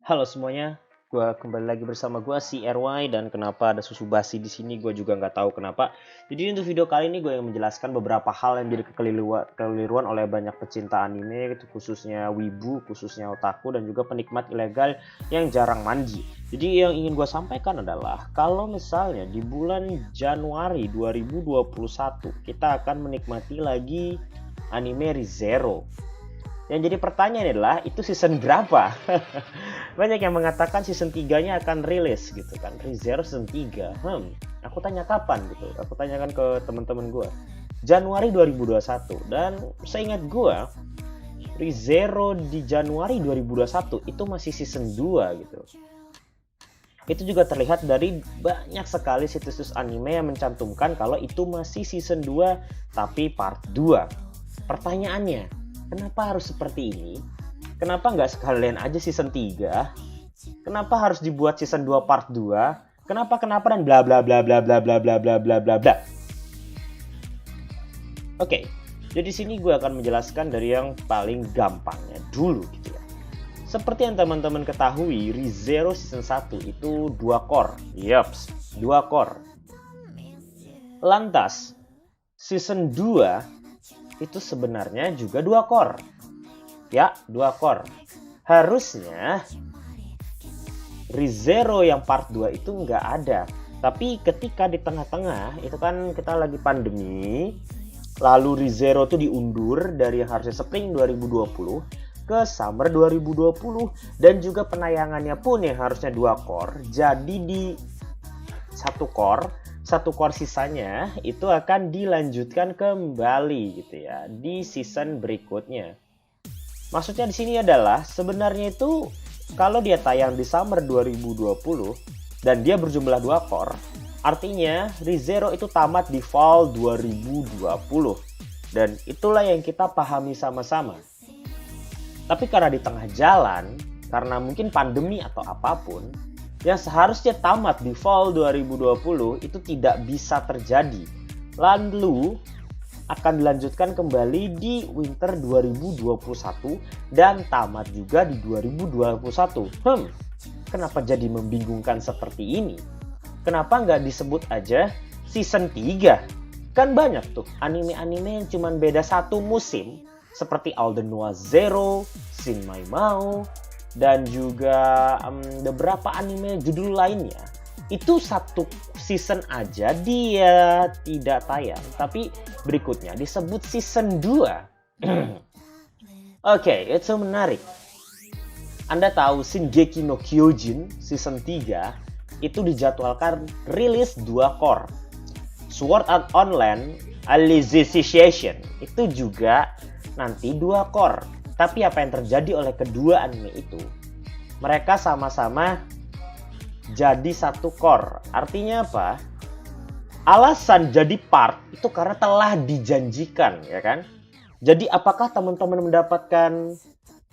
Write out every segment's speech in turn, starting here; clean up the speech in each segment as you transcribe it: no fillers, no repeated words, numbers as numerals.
Halo semuanya, gue kembali lagi bersama gue si RY dan kenapa ada susu basi di sini gue juga nggak tahu kenapa. Jadi untuk video kali ini gue yang menjelaskan beberapa hal yang jadi kekeliruan oleh banyak pecinta anime, khususnya wibu, khususnya otaku dan juga penikmat ilegal yang jarang mandi. Jadi yang ingin gue sampaikan adalah kalau misalnya di bulan Januari 2021 kita akan menikmati lagi anime ReZero. Yang jadi pertanyaan adalah itu season berapa? Banyak yang mengatakan season 3-nya akan rilis gitu kan. ReZero season 3. Aku tanya kapan gitu. Aku tanyakan ke teman-teman gue. Januari 2021 dan seingat gue ReZero di Januari 2021 itu masih season 2 gitu. Itu juga terlihat dari banyak sekali situs anime yang mencantumkan kalau itu masih season 2 tapi part 2. Pertanyaannya, kenapa harus seperti ini? Kenapa nggak sekalian aja season 3? Kenapa harus dibuat season 2 part 2? Kenapa dan bla bla bla bla bla bla bla bla bla bla bla. Oke, jadi sini gue akan menjelaskan dari yang paling gampangnya dulu gitu ya. Seperti yang teman-teman ketahui, ReZero season 1 itu 2 core. Yups, 2 core. Lantas, season 2 itu sebenarnya juga 2 core. Ya, 2 core. Harusnya ReZero yang part 2 itu nggak ada. Tapi ketika di tengah-tengah, itu kan kita lagi pandemi, lalu ReZero itu diundur dari yang harusnya Spring 2020 ke Summer 2020. Dan juga penayangannya pun yang harusnya 2 core, jadi di 1 core sisanya itu akan dilanjutkan kembali gitu ya di season berikutnya. Maksudnya di sini adalah sebenarnya itu kalau dia tayang di summer 2020 dan dia berjumlah 2 core, artinya ReZero itu tamat di fall 2020. Dan itulah yang kita pahami sama-sama. Tapi karena di tengah jalan, karena mungkin pandemi atau apapun, yang seharusnya tamat di fall 2020 itu tidak bisa terjadi. Lalu akan dilanjutkan kembali di winter 2021 dan tamat juga di 2021. Kenapa jadi membingungkan seperti ini? Kenapa nggak disebut aja season 3? Kan banyak tuh anime-anime yang cuma beda 1 musim, seperti Alden Noah Zero, Shin Mai Mao, dan juga beberapa anime judul lainnya. Itu 1 season aja dia tidak tayang, tapi berikutnya disebut season 2. Oke, itu menarik. Anda tahu Shingeki no Kyojin season 3 itu dijadwalkan rilis 2 core. Sword Art Online Alicization itu juga nanti 2 core. Tapi apa yang terjadi oleh kedua anime itu? Mereka sama-sama jadi 1 core. Artinya apa? Alasan jadi part itu karena telah dijanjikan, ya kan? Jadi apakah teman-teman mendapatkan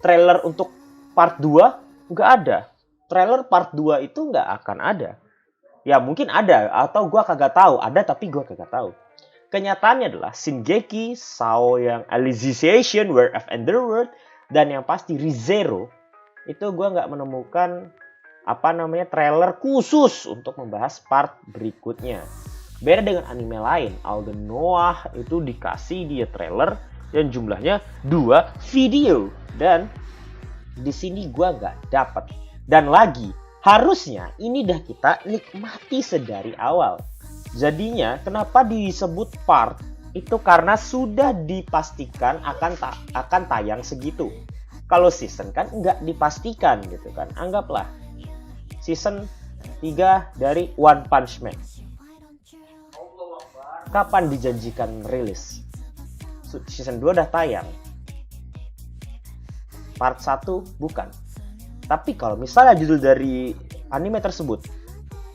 trailer untuk part 2? Nggak ada. Trailer part 2 itu nggak akan ada. Ya mungkin ada, atau gua kagak tahu. Ada tapi gua kagak tahu. Kenyataannya adalah Shingeki, Sao yang Alicization, Where of Underworld, dan yang pasti ReZero, itu gue nggak menemukan trailer khusus untuk membahas part berikutnya. Beda dengan anime lain, Alden Noah itu dikasih dia trailer yang jumlahnya 2 video, dan di sini gue nggak dapat. Dan lagi, harusnya ini dah kita nikmati sedari awal. Jadinya kenapa disebut part? Itu karena sudah dipastikan akan tayang segitu. Kalau season kan nggak dipastikan gitu kan. Anggaplah season 3 dari One Punch Man. Kapan dijanjikan rilis? Season 2 udah tayang. Part 1 bukan. Tapi kalau misalnya judul dari anime tersebut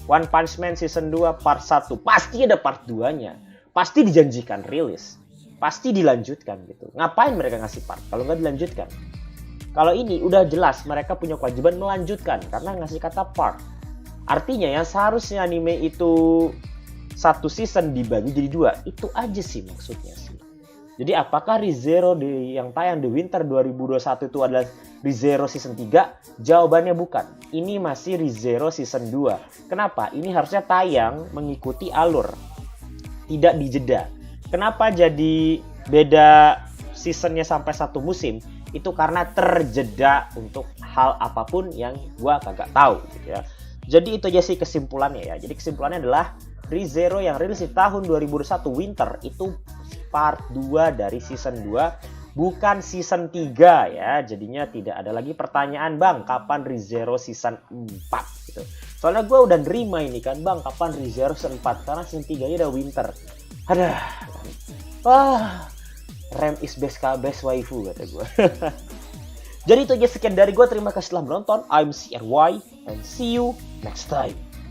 One Punch Man season 2 part 1, pasti ada part 2-nya. Pasti dijanjikan rilis. Pasti dilanjutkan gitu. Ngapain mereka ngasih part kalau nggak dilanjutkan? Kalau ini udah jelas mereka punya kewajiban melanjutkan karena ngasih kata part. Artinya yang seharusnya anime itu 1 season dibagi jadi 2. Itu aja sih maksudnya sih. Jadi apakah ReZero yang tayang di winter 2021 itu adalah ReZero Season 3? Jawabannya bukan. Ini masih ReZero Season 2. Kenapa? Ini harusnya tayang mengikuti alur, tidak dijeda. Kenapa jadi beda seasonnya sampai satu musim? Itu karena terjeda untuk hal apapun yang gua kagak tahu gitu ya. Jadi itu aja sih kesimpulannya ya. Jadi kesimpulannya adalah ReZero yang rilis di tahun 2021 Winter itu part 2 dari season 2, bukan season 3 ya. Jadinya tidak ada lagi pertanyaan, Bang, kapan ReZero season 4 gitu. Soalnya gue udah nerima ini kan, Bang, kapan ReZero season 4, karena season 3 nya udah Winter. Aduh. Rem is best waifu kata gue. Jadi itu aja, sekian dari gue. Terima kasih telah menonton. I'm CRY and see you next time.